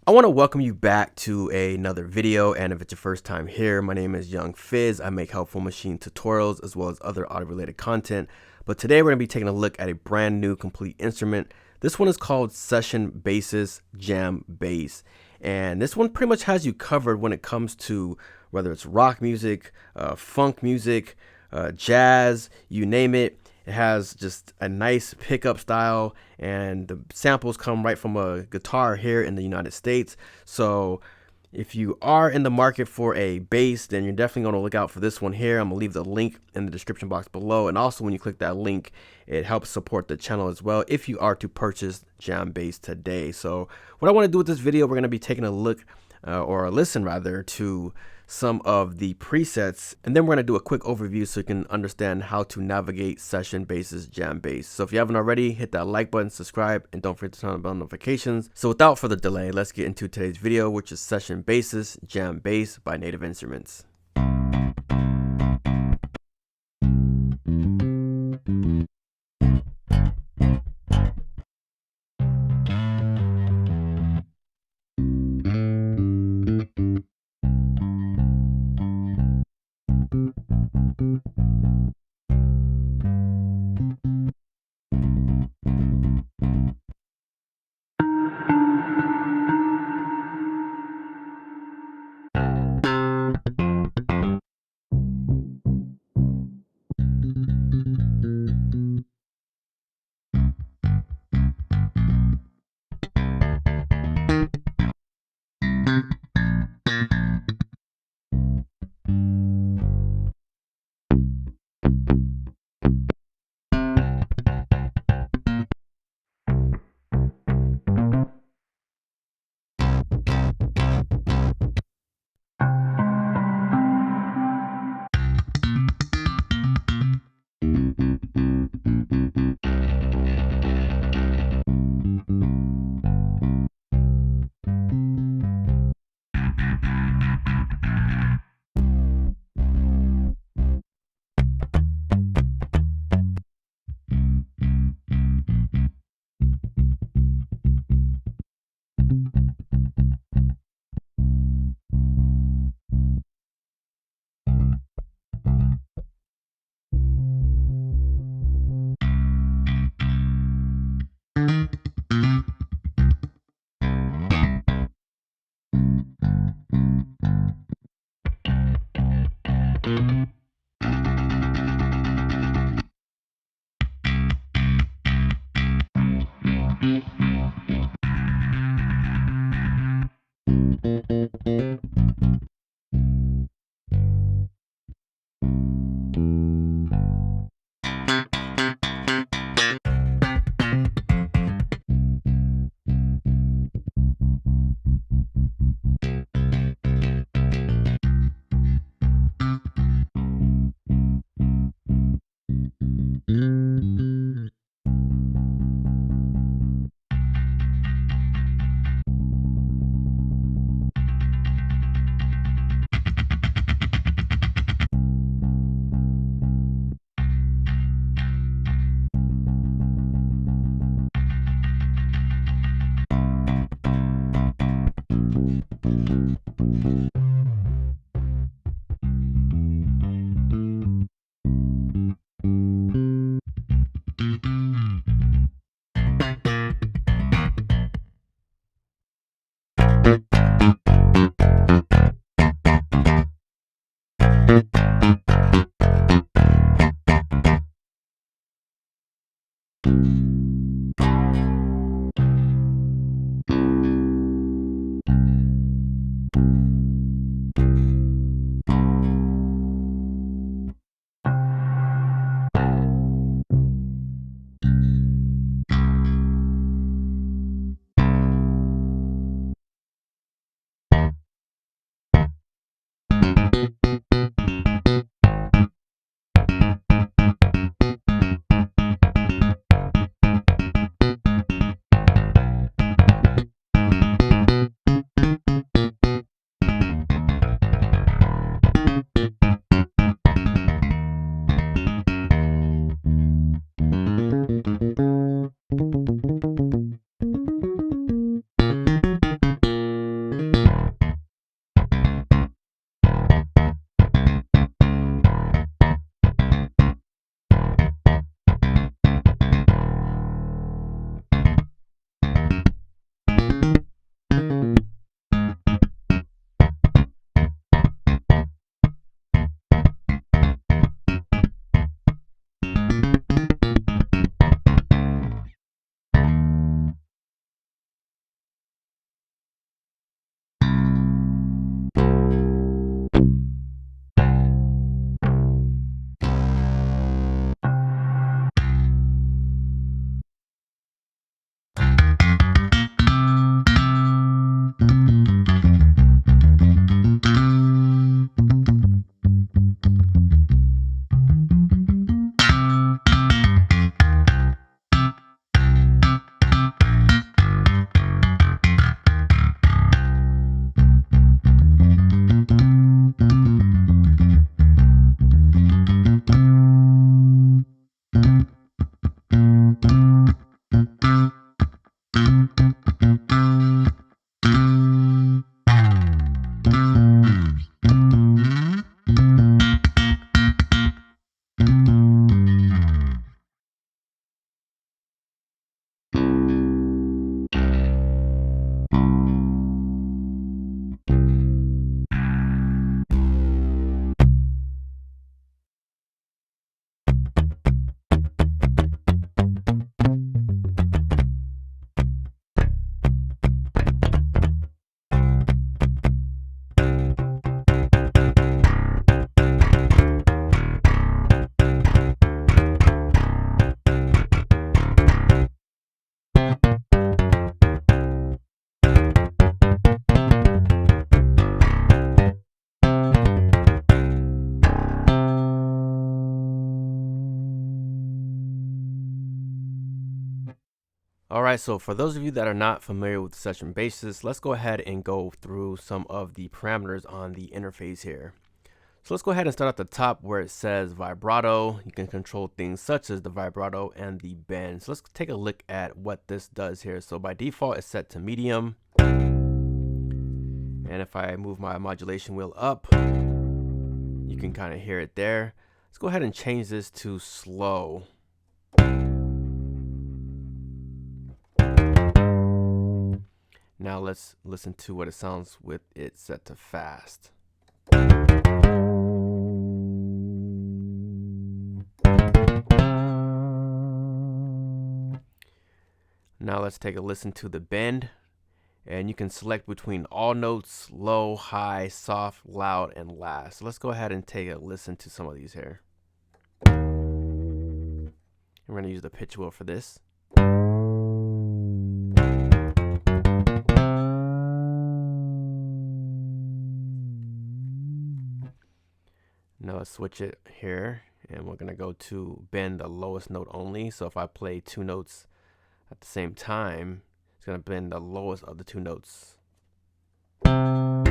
I want to welcome you back to another video, and if it's your first time here, my name is Young Fizz. I make helpful machine tutorials as well as other audio related content, but today we're going to be taking a look at a brand new complete instrument. This one is called Session Bassist Jam Bass, and this one pretty much has you covered when it comes to whether it's rock music, funk music, jazz, you name it. It has just a nice pickup style, and the samples come right from a guitar here in the United States. So if you are in the market for a bass, then you're definitely going to look out for this one here. I'm going to leave the link in the description box below. And also when you click that link, it helps support the channel as well if you are to purchase Jam Bass today. So what I want to do with this video, we're going to be taking a look or a listen rather to some of the presets, and then we're going to do a quick overview so you can understand how to navigate Session Bassist Jam Bass. So if you haven't already, hit that like button, subscribe, and don't forget to turn on bell notifications. So without further delay, let's get into today's video, which is Session Bassist Jam Bass by Native Instruments. All right, so for those of you that are not familiar with Session Bassist, let's go ahead and go through some of the parameters on the interface here. So let's go ahead and start at the top where it says vibrato. You can control things such as the vibrato and the bend. So let's take a look at what this does here. So by default, it's set to medium. And if I move my modulation wheel up, you can kind of hear it there. Let's go ahead and change this to slow. Now let's listen to what it sounds with it set to fast. Now let's take a listen to the bend, and you can select between all notes, low, high, soft, loud, and last. So let's go ahead and take a listen to some of these here. And we're going to use the pitch wheel for this. Now let's switch it here, and we're going to go to bend the lowest note only. So if I play two notes at the same time, it's going to bend the lowest of the two notes. All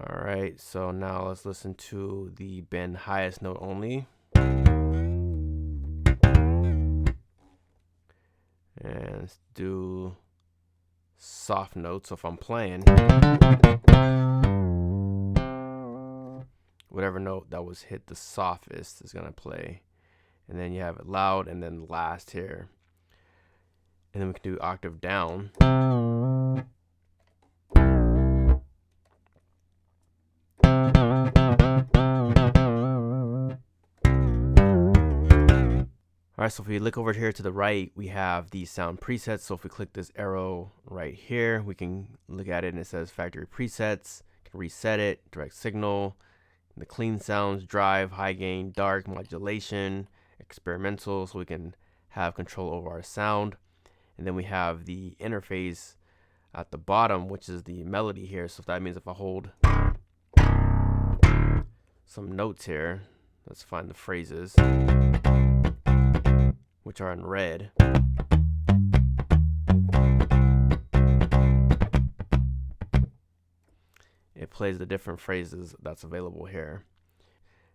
right, so now let's listen to the bend highest note only. And let's do soft notes. So if I'm playing, whatever note that was hit the softest is gonna play. And then you have it loud and then last here. And then we can do octave down. All right, so if we look over here to the right, we have the sound presets. So if we click this arrow right here, we can look at it and it says factory presets. You can reset it, direct signal, the clean sounds, drive, high gain, dark, modulation, experimental, so we can have control over our sound. And then we have the interface at the bottom, which is the melody here. So that means if I hold some notes here, let's find the phrases, which are in red. It plays the different phrases that's available here.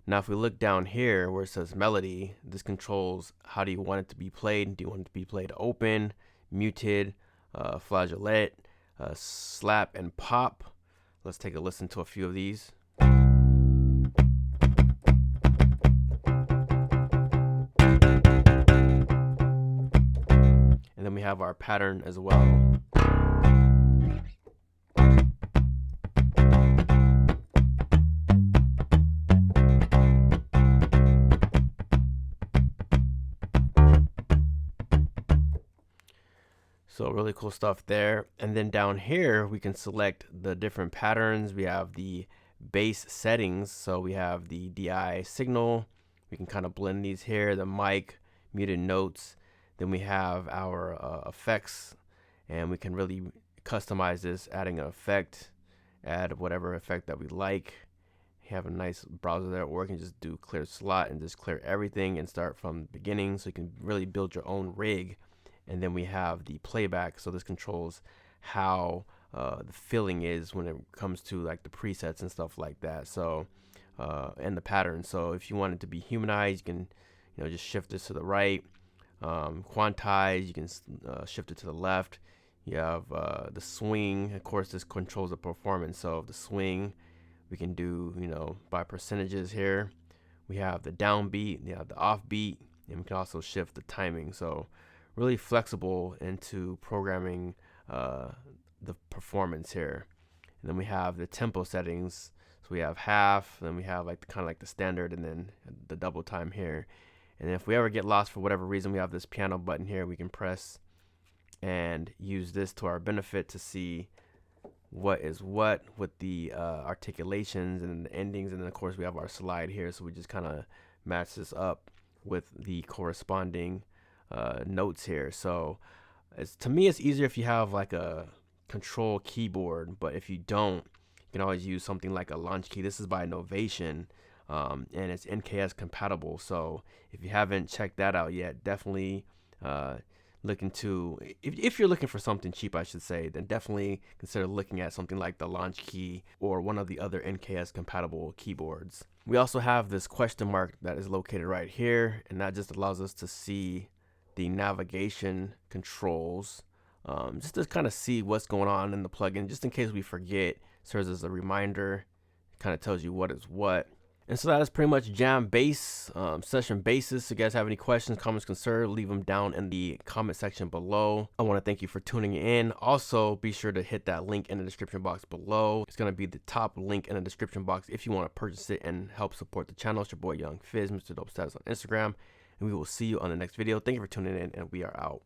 Now if we look down here where it says melody, this controls how do you want it to be played. Do you want it to be played open, muted, flageolet, slap, and pop? Let's take a listen to a few of these. And then we have our pattern as well. So really cool stuff there. And then down here, we can select the different patterns. We have the bass settings. So we have the DI signal. We can kind of blend these here, the mic, muted notes. Then we have our effects, and we can really customize this, adding an effect, add whatever effect that we like. You have a nice browser there, or you can just do clear slot and just clear everything and start from the beginning. So you can really build your own rig. And then we have the playback. So this controls how the filling is when it comes to like the presets and stuff like that. So and the pattern. So if you want it to be humanized, you can just shift this to the right. Quantize, you can shift it to the left. You have the swing. Of course, this controls the performance. So the swing, we can do, by percentages here. We have the downbeat, you have the offbeat, and we can also shift the timing. So really flexible into programming the performance here. And then we have the tempo settings. So we have half, then we have kind of like the standard, and then the double time here. And if we ever get lost for whatever reason, we have this piano button here we can press and use this to our benefit to see what is what with the articulations and the endings. And then of course we have our slide here, so we just kind of match this up with the corresponding notes here. So to me, it's easier if you have like a control keyboard, but if you don't, you can always use something like a launch key. This is by Novation, and it's NKS compatible. So if you haven't checked that out yet, definitely look into, if you're looking for something cheap, I should say, then definitely consider looking at something like the launch key or one of the other NKS compatible keyboards. We also have this question mark that is located right here, and that just allows us to see the navigation controls, just to kind of see what's going on in the plugin, just in case we forget. Serves as a reminder. It kind of tells you what is what. And so that is pretty much Jam Bass, Session Bassist. If you guys have any questions, comments, concerns, leave them down in the comment section below. I want to thank you for tuning in. Also, be sure to hit that link in the description box below. It's going to be the top link in the description box if you want to purchase it and help support the channel. It's your boy Young Fizz, Mr. Dope Status on Instagram. And we will see you on the next video. Thank you for tuning in, and we are out.